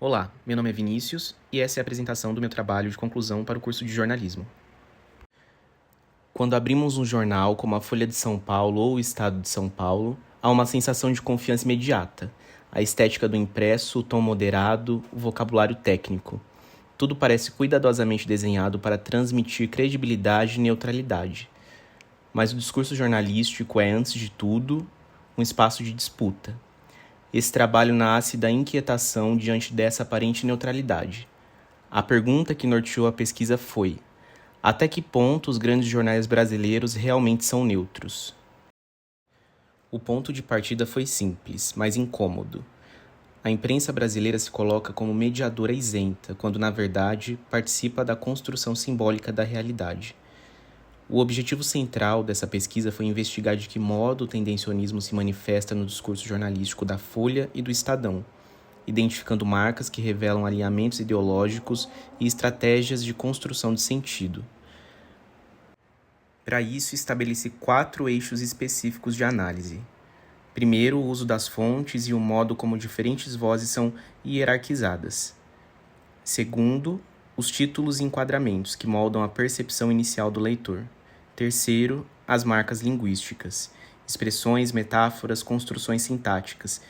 Olá, meu nome é Vinícius e essa é a apresentação do meu trabalho de conclusão para o curso de jornalismo. Quando abrimos um jornal como a Folha de São Paulo ou o Estado de São Paulo, há uma sensação de confiança imediata. A estética do impresso, o tom moderado, o vocabulário técnico. Tudo parece cuidadosamente desenhado para transmitir credibilidade e neutralidade. Mas o discurso jornalístico é, antes de tudo, um espaço de disputa. Esse trabalho nasce da inquietação diante dessa aparente neutralidade. A pergunta que norteou a pesquisa foi: até que ponto os grandes jornais brasileiros realmente são neutros? O ponto de partida foi simples, mas incômodo. A imprensa brasileira se coloca como mediadora isenta, quando na verdade participa da construção simbólica da realidade. O objetivo central dessa pesquisa foi investigar de que modo o tendencionismo se manifesta no discurso jornalístico da Folha e do Estadão, identificando marcas que revelam alinhamentos ideológicos e estratégias de construção de sentido. Para isso, estabeleci 4 eixos específicos de análise. Primeiro, o uso das fontes e o modo como diferentes vozes são hierarquizadas. Segundo, os títulos e enquadramentos que moldam a percepção inicial do leitor. Terceiro, as marcas linguísticas, expressões, metáforas, construções sintáticas,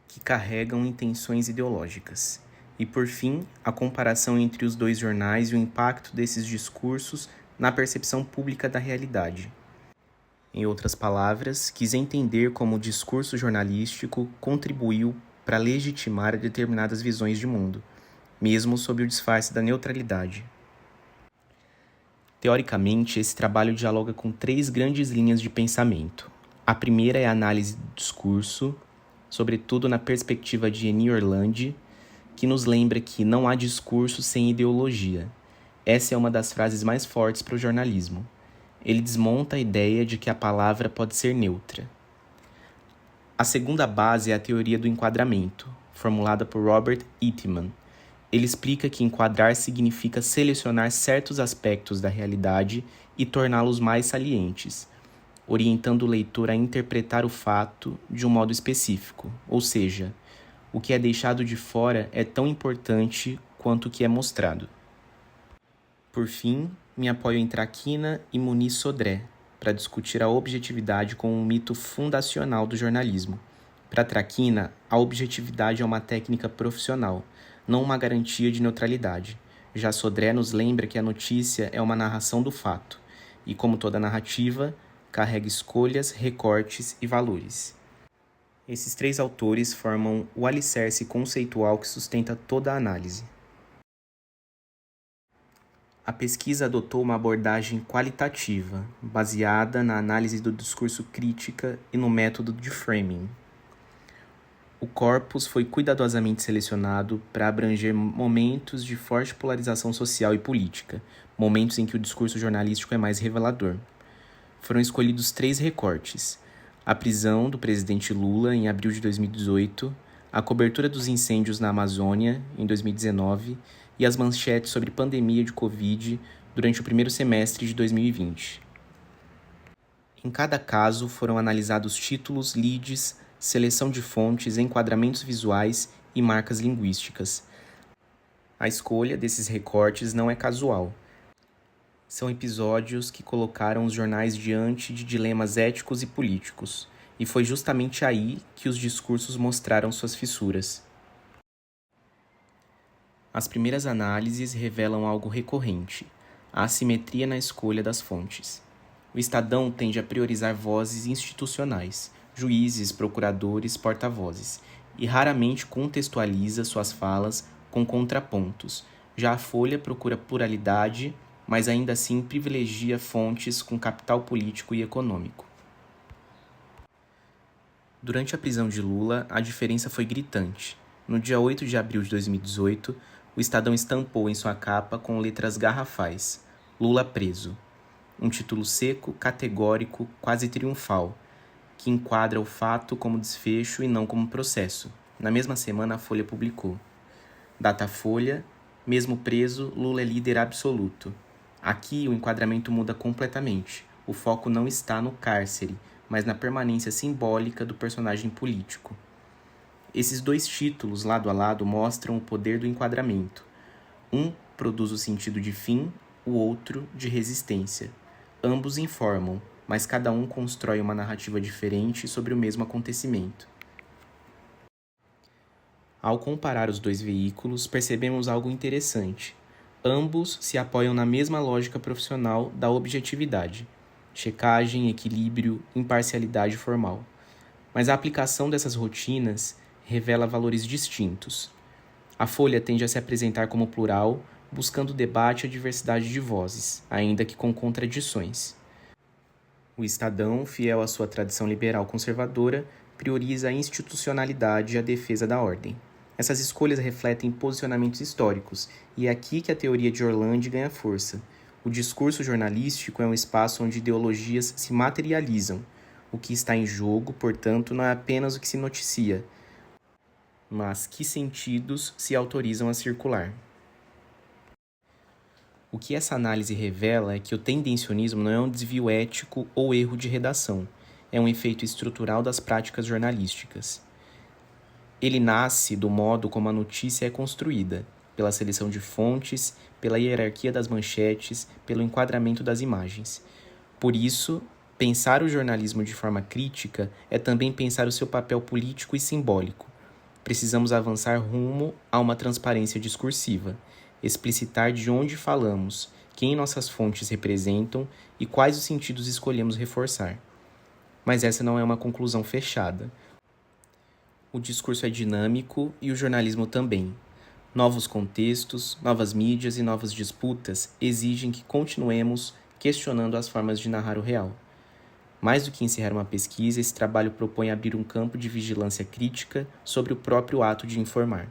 que carregam intenções ideológicas. E, por fim, a comparação entre os dois jornais e o impacto desses discursos na percepção pública da realidade. Em outras palavras, quis entender como o discurso jornalístico contribuiu para legitimar determinadas visões de mundo, mesmo sob o disfarce da neutralidade. Teoricamente, esse trabalho dialoga com 3 grandes linhas de pensamento. A primeira é a análise do discurso, sobretudo na perspectiva de Eni Orlandi, que nos lembra que não há discurso sem ideologia. Essa é uma das frases mais fortes para o jornalismo. Ele desmonta a ideia de que a palavra pode ser neutra. A segunda base é a teoria do enquadramento, formulada por Robert Eatman. Ele explica que enquadrar significa selecionar certos aspectos da realidade e torná-los mais salientes, orientando o leitor a interpretar o fato de um modo específico, ou seja, o que é deixado de fora é tão importante quanto o que é mostrado. Por fim, me apoio em Traquina e Muniz Sodré para discutir a objetividade como um mito fundacional do jornalismo. Para Traquina, a objetividade é uma técnica profissional, não uma garantia de neutralidade. Já Sodré nos lembra que a notícia é uma narração do fato, e como toda narrativa, carrega escolhas, recortes e valores. Esses 3 autores formam o alicerce conceitual que sustenta toda a análise. A pesquisa adotou uma abordagem qualitativa, baseada na análise do discurso crítica e no método de framing. O corpus foi cuidadosamente selecionado para abranger momentos de forte polarização social e política, momentos em que o discurso jornalístico é mais revelador. Foram escolhidos 3 recortes: a prisão do presidente Lula em abril de 2018, a cobertura dos incêndios na Amazônia em 2019 e as manchetes sobre pandemia de Covid durante o primeiro semestre de 2020. Em cada caso, foram analisados títulos, leads, seleção de fontes, enquadramentos visuais e marcas linguísticas. A escolha desses recortes não é casual. São episódios que colocaram os jornais diante de dilemas éticos e políticos, e foi justamente aí que os discursos mostraram suas fissuras. As primeiras análises revelam algo recorrente: a assimetria na escolha das fontes. O Estadão tende a priorizar vozes institucionais, juízes, procuradores, porta-vozes, e raramente contextualiza suas falas com contrapontos. Já a Folha procura pluralidade, mas ainda assim privilegia fontes com capital político e econômico. Durante a prisão de Lula, a diferença foi gritante. No dia 8 de abril de 2018, o Estadão estampou em sua capa com letras garrafais: Lula preso. Um título seco, categórico, quase triunfal, que enquadra o fato como desfecho e não como processo. Na mesma semana, a Folha publicou: Datafolha, mesmo preso, Lula é líder absoluto. Aqui o enquadramento muda completamente. O foco não está no cárcere, mas na permanência simbólica do personagem político. Esses dois títulos, lado a lado, mostram o poder do enquadramento. Um produz o sentido de fim, o outro de resistência. Ambos informam, mas cada um constrói uma narrativa diferente sobre o mesmo acontecimento. Ao comparar os dois veículos, percebemos algo interessante. Ambos se apoiam na mesma lógica profissional da objetividade, checagem, equilíbrio, imparcialidade formal. Mas a aplicação dessas rotinas revela valores distintos. A Folha tende a se apresentar como plural, buscando debate e a diversidade de vozes, ainda que com contradições. O Estadão, fiel à sua tradição liberal conservadora, prioriza a institucionalidade e a defesa da ordem. Essas escolhas refletem posicionamentos históricos, e é aqui que a teoria de Orlandi ganha força. O discurso jornalístico é um espaço onde ideologias se materializam. O que está em jogo, portanto, não é apenas o que se noticia, mas que sentidos se autorizam a circular. O que essa análise revela é que o tendencionismo não é um desvio ético ou erro de redação, é um efeito estrutural das práticas jornalísticas. Ele nasce do modo como a notícia é construída, pela seleção de fontes, pela hierarquia das manchetes, pelo enquadramento das imagens. Por isso, pensar o jornalismo de forma crítica é também pensar o seu papel político e simbólico. Precisamos avançar rumo a uma transparência discursiva, explicitar de onde falamos, quem nossas fontes representam e quais os sentidos escolhemos reforçar. Mas essa não é uma conclusão fechada. O discurso é dinâmico e o jornalismo também. Novos contextos, novas mídias e novas disputas exigem que continuemos questionando as formas de narrar o real. Mais do que encerrar uma pesquisa, esse trabalho propõe abrir um campo de vigilância crítica sobre o próprio ato de informar.